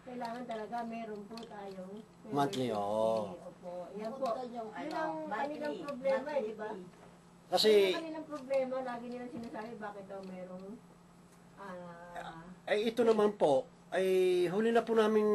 kailangan talaga meron po tayong monthly, oo. Opo. Yan po. Yun ang kanilang problema, di ba? Kasi, yun ang kanilang problema, lagi nilang sinasabi bakit daw merong ay ito naman po, ay huli na po namin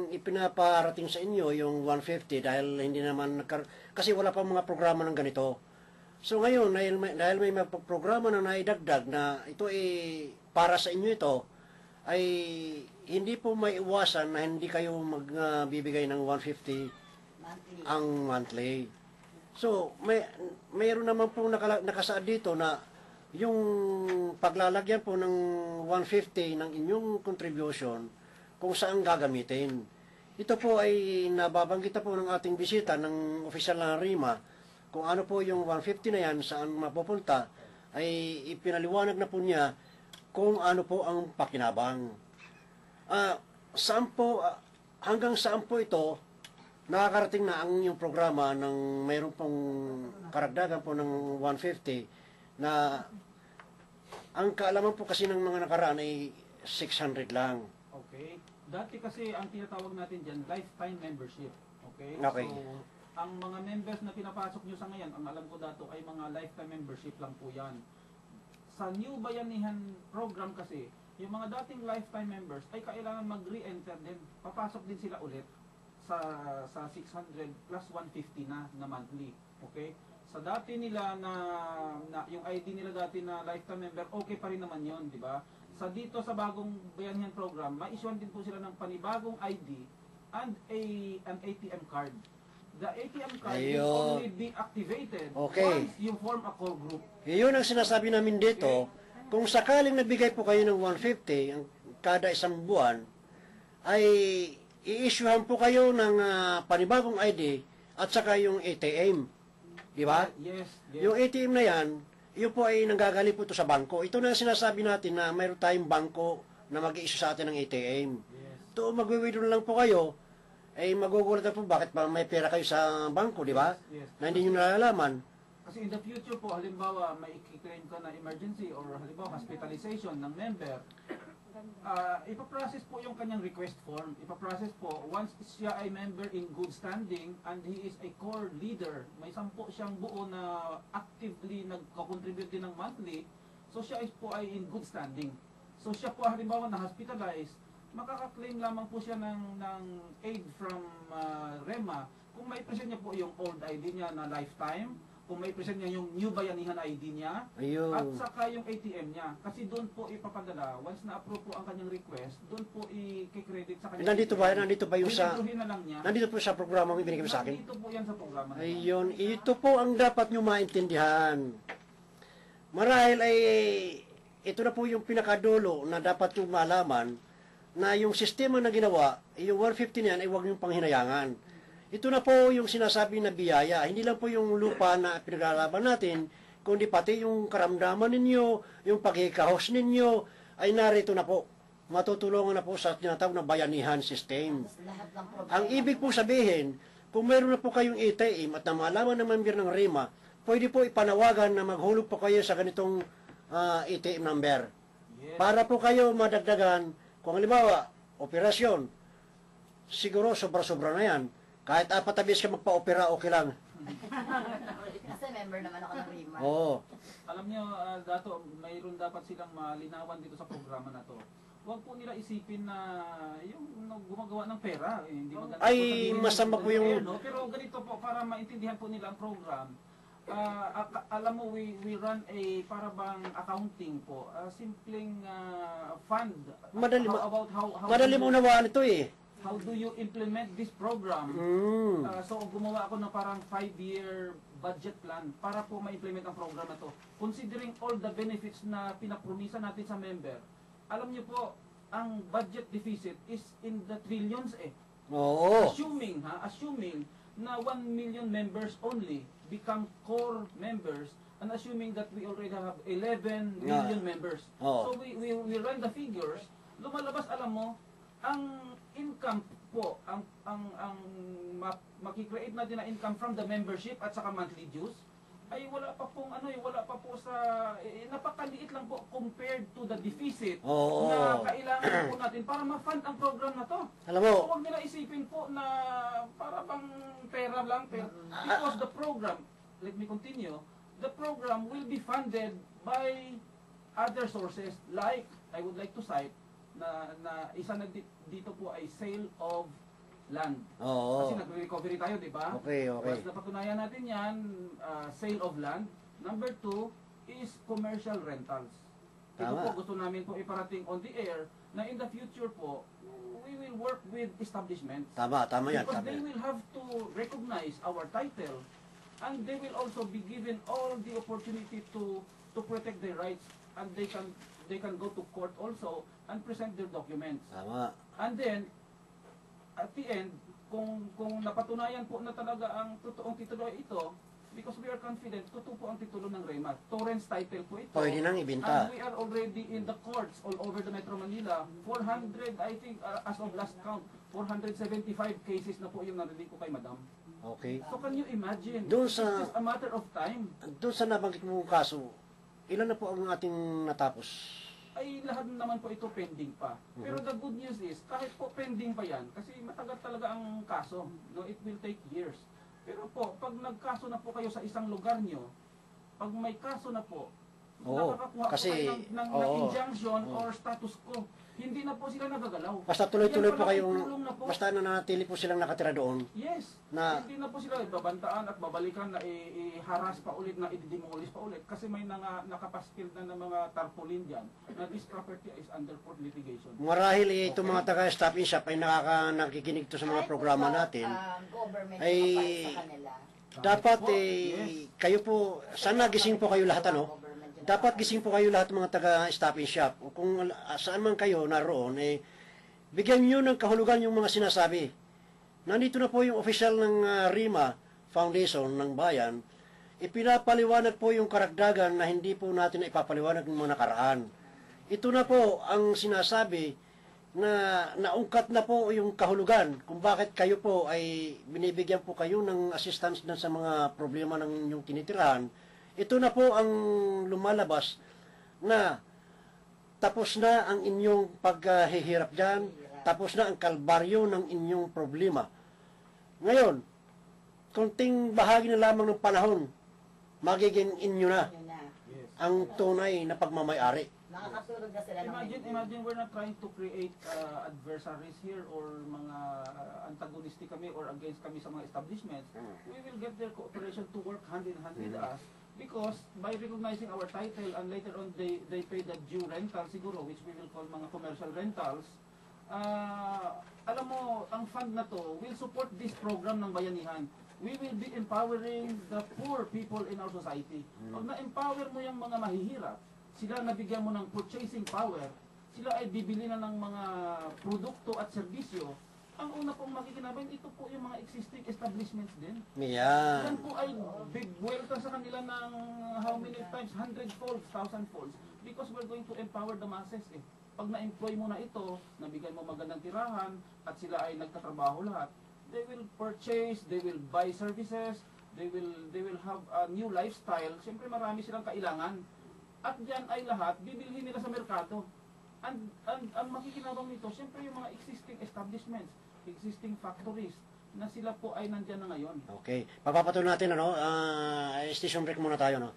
ipinaparating sa inyo yung 150 dahil hindi naman kasi wala pa mga programa ng ganito. So ngayon, dahil may programa na naidagdag na ito ay para sa inyo ito, ay hindi po may iwasan na hindi kayo magbibigay ng 150 ang monthly. So, mayroon naman po nakasaad dito na yung paglalagyan po ng 150 ng inyong contribution kung saan gagamitin. Ito po ay nababanggit po ng ating bisita ng opisyal ng RIMA kung ano po yung 150 na yan, saan mapupunta, ay ipinaliwanag na po niya kung ano po ang pakinabang. Hanggang saan po ito nakakarating na ang inyong programa ng mayroon pong karagdagan po ng 150 na ang kaalaman po kasi ng mga nakaraan ay 600 lang. Okay. Dati kasi ang tinatawag natin dyan, lifetime membership. Okay? Okay. So, ang mga members na pinapasok nyo sa ngayon, ang alam ko dato ay mga lifetime membership lang po yan. Sa New Bayanihan program kasi, yung mga dating lifetime members ay kailangan mag-re-enter din. Papasok din sila ulit sa 600 plus 150 na monthly. Okay? Sa dati nila na yung ID nila dati na lifetime member, okay pa rin naman yon, di ba? Sa dito sa bagong Bayanihan program, ma-issue din po sila ng panibagong ID and an ATM card. The ATM card will only be activated once you form a core group. Yun ang sinasabi namin dito. Kung sakaling nabigay po kayo ng 150 ang kada isang buwan, ay i-issuehan po kayo ng panibagong ID at saka yung ATM. Di ba? Yes, yes. Yung ATM na yan, yun po ay nanggagaling po ito sa bangko. Ito na sinasabi natin na mayroon tayong bangko na mag-i-issue sa atin ng ATM. Yes. Ito, mag-withdraw lang po kayo, ay magugulat po bakit pa may pera kayo sa bangko, di ba? Yes, yes. Na hindi nyo nalalaman. Kasi in the future po, halimbawa may i-claim ka na emergency or halimbawa hospitalization ng member, ipaprocess po yung kanyang request form. Ipaprocess po, once siya ay member in good standing and he is a core leader, may 10 siyang buo na actively nagko-contribute din ng monthly, so siya po ay in good standing. So siya po halimbawa na hospitalized, makaka-claim lamang po siya ng aid from REMA kung may present niya po yung old ID niya na lifetime, kung may present niya yung New Bayanihan ID niya, Ayun. at saka yung ATM niya. Kasi doon po ipapadala, once na-approve po ang kanyang request, doon po i-credit sa kanyang Nandito ba yung sa... na lang niya. Nandito po sa programa mo ibinigay mo sa akin? Nandito po yan sa programa. Ayun, ito po ang dapat nyo maintindihan. Marahil ay ito na po yung pinakadulo na dapat nyo malaman na yung sistema na ginawa, yung 150 na yan ay huwag nyo panghinayangan. Ito na po yung sinasabi na biyaya. Hindi lang po yung lupa na pinaglalaban natin, kundi pati yung karamdaman ninyo, yung pagkikahos ninyo, ay narito na po. Matutulungan na po sa tinatawag na bayanihan system. Ang ibig po sabihin, kung mayroon na po kayong ATM at na malaman na member ng RIMA, pwede po ipanawagan na maghulog po kayo sa ganitong ATM number. Yes. Para po kayo madagdagan, kung halimbawa, operasyon, siguro sobra-sobra na yan. Kahit 4 na beses ka magpa-opera, okay lang. Kasi member naman ako ng RIMA. Oo. Alam niyo, dato, mayroon dapat silang malinawan dito sa programa na to. Huwag po nila isipin na yung gumagawa ng pera. Hindi maganda Ay, po sabihin masama po yung... no? Pero ganito po, para maintindihan po nila ang program, alam mo, we run a para bang accounting po, simpleng fund. Madali mo unawaan ito eh. How do you implement this program? So gumawa ako ng parang 5-year budget plan para po ma-implement ang program na to. Considering all the benefits na pinapromisa natin sa member, alam niyo po, ang budget deficit is in the trillions eh. Oo. Assuming na 1 million members only become core members, and assuming that we already have 11 million members. Oh. So we run the figures, lumalabas, alam mo, ang income po, ang makikreate natin na income from the membership at saka monthly dues, ay wala pa pong wala pa po sa napakaliit lang po compared to the deficit na kailangan po natin para ma-fund ang program na to. nila isipin po na para bang pera lang. Because the program, let me continue, the program will be funded by other sources. Like, I would like to cite, na isa na dito po ay sale of land. Oo. Kasi nag-recovery tayo, di ba? Okay. Once napatunayan natin yan, sale of land. Number 2 is commercial rentals. Ito Tama. po, gusto namin po iparating on the air na in the future po, we will work with establishments. Tama yan. Because Tama they yan. will have to recognize our title and they will also be given all the opportunity to protect their rights, and they can go to court also and present their documents. Tama. And then at the end, kung napatunayan po na talaga ang totoong titulo ay ito, because we are confident, totoo po ang titulo ng REMA. Torrents title po ito. Pwede nang ibenta. And we are already in the courts all over the Metro Manila. 400, I think, as of last count, 475 cases na po yung narinig ko kay Madam. Okay. So can you imagine? Doon It's sa- just a matter of time. Doon sa nabanggit mong kaso, ilan na po ang ating natapos? Ay lahat naman po ito pending pa. Pero the good news is, kahit po pending pa yan, kasi matagal talaga ang kaso. No, it will take years. Pero po, pag nagkaso na po kayo sa isang lugar nyo, pag may kaso na po, Oo, nakakakuha kasi- po kayo ng oo. injunction or status quo. Hindi na po sila nagagalaw. Basta tuloy-tuloy Yan po pala kayong, ang tulong na po. basta nanatili po silang nakatira doon. Yes. Na- Hindi na po sila babantaan at babalikan na i-harass pa ulit, na i-demolish pa ulit. Kasi may nakapaskil na ng mga tarpaulin dyan na this property is under court litigation. Marahil itong mga taga-stop and shop ay nakikinig to sa mga programa natin. Government ay sa kanila. Dapat Yes. kayo po, sana gising po kayo lahat ano? Dapat gising po kayo lahat mga taga-stop and shop. O kung saan man kayo naroon, bigyan nyo ng kahulugan yung mga sinasabi. Nandito na po yung official ng RIMA Foundation ng Bayan. Ipinapaliwanag po yung karagdagan na hindi po natin ipapaliwanag ng mga nakaraan. Ito na po ang sinasabi na naungkat na po yung kahulugan kung bakit kayo po ay binibigyan po kayo ng assistance na sa mga problema ng inyong tinitirahan. Ito na po ang lumalabas na tapos na ang inyong paghihirap dyan, tapos na ang kalbaryo ng inyong problema. Ngayon, konting bahagi na lamang ng panahon, magiging inyo na Yun na. Yes. ang tunay na pagmamayari. Nakakasurog na sila ng Imagine we're not trying to create adversaries here or mga antagonistic kami or against kami sa mga establishments. We will get their cooperation to work hand in hand with us because by recognizing our title and later on they pay the due rental siguro, which we will call mga commercial rentals. Alam mo, ang fund na to will support this program ng bayanihan. We will be empowering the poor people in our society. Pag na-empower mo yung mga mahihirap, sila nabigyan mo ng purchasing power, sila ay bibili na ng mga produkto at serbisyo, ang una pong makikinabang, ito po yung mga existing establishments din. Yan Yan. po ay big welcome sa kanila ng how many times? 100-fold, 1,000-fold. Because we're going to empower the masses eh. Pag na-employ mo na ito, nabigyan mo magandang tirahan, at sila ay nagtatrabaho lahat, they will purchase, they will buy services, they will have a new lifestyle. Siyempre marami silang kailangan. At diyan ay lahat, bibilhin nila sa merkado. And ang makikinabang nito, siyempre yung mga existing establishments, existing factories, na sila po ay nandyan na ngayon. Okay. Papapatuloy natin, ano, station break muna tayo, no?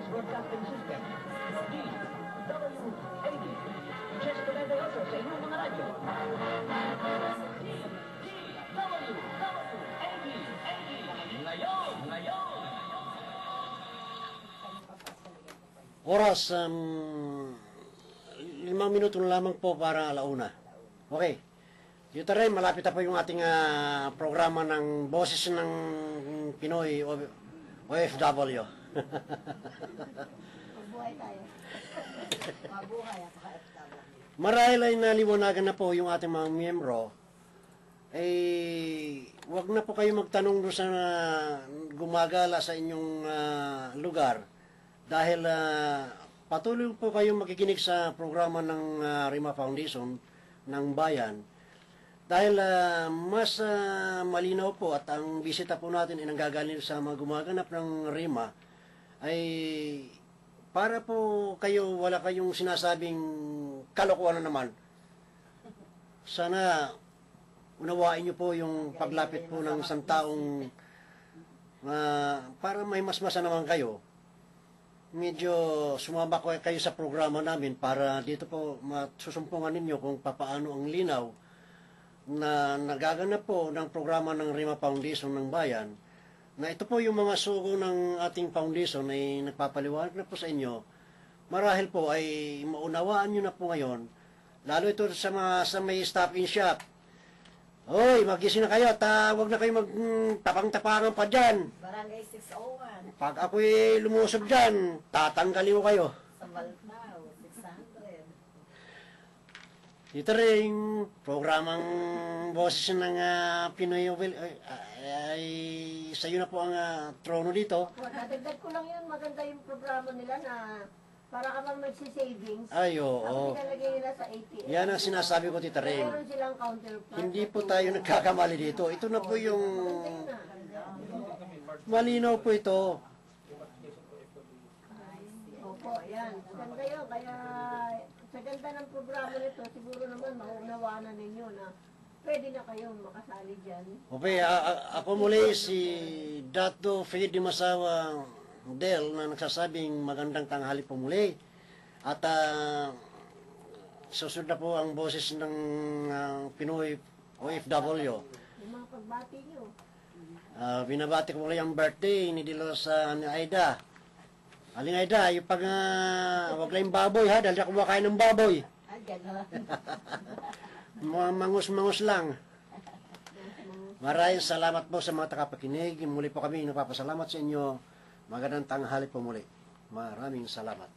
Broadcasting System. DWAD. Just Commander sa inyong mga radyo. Ngayon. Oras, 5 minuto na lamang po para alauna. Okay. Dito rin, malapit na po yung ating programa ng Boses ng Pinoy OFW. Mabuhay tayo. Mabuhay at ka-FW. Marahil ay naliwanagan na po yung ating mga miyembro, wag na po kayo magtanong doon sa gumagala sa inyong lugar dahil patuloy po kayong makikinig sa programa ng RIMA Foundation ng Bayan Dahil mas malinaw po at ang bisita po natin ay nanggagaling sa mga gumaganap ng RIMA ay para po kayo, wala kayong sinasabing kalokohan na naman. Sana unawain niyo po yung paglapit po ng isang taong para may masmasa naman kayo. Medyo sumama ko kayo sa programa namin para dito po masusumpungan ninyo kung papaano ang linaw na nagaganap po ng programa ng RIMA Foundation ng Bayan, na ito po yung mga sugo ng ating foundation ay nagpapaliwanag na po sa inyo. Marahil po ay maunawaan nyo na po ngayon, lalo ito sa may stop-in shop. Hoy, magising na kayo, huwag na kayo magtapang-tapangan pa dyan. Barangay 601. Pag ako'y lumusob dyan, tatanggalin ko kayo. Sa Baltao, 600. Dito rin, programang boses ng Pinoy ay sa iyo na po ang trono dito. Nadagdag ko lang yun, maganda yung programa nila na para ka bang magsisavings. Ay, oo. Tapos nilalagay nila sa ATM. Yan ang sinasabi ko, Tita Ring. Meron silang counterpart. Hindi po tayo nagkakamali dito. Ito na po yung Maganda yun ah. malinaw po ito. Opo, yan. Maganda yun. Kaya sa ganda ng programa nito, siguro naman maunawaan na ninyo na pwede na kayong makasali dyan. Okay, ako muli si Dato Fede Masawa Del na nagsasabing magandang tanghali po muli. At susunod na po ang boses ng Pinoy OFW. Yung mga pagbati nyo. Binabati ko muli ang birthday ni Dilosa ni Aida. Aling Aida, yung pag wag lang yung baboy ha, dahil ako kumakain ng baboy. Ah, gano'n. Mangus-mangus lang. Maraming salamat po sa mga takapakinig. Muli po kami nagpapasalamat sa inyo. Magandang tanghali po muli. Maraming salamat.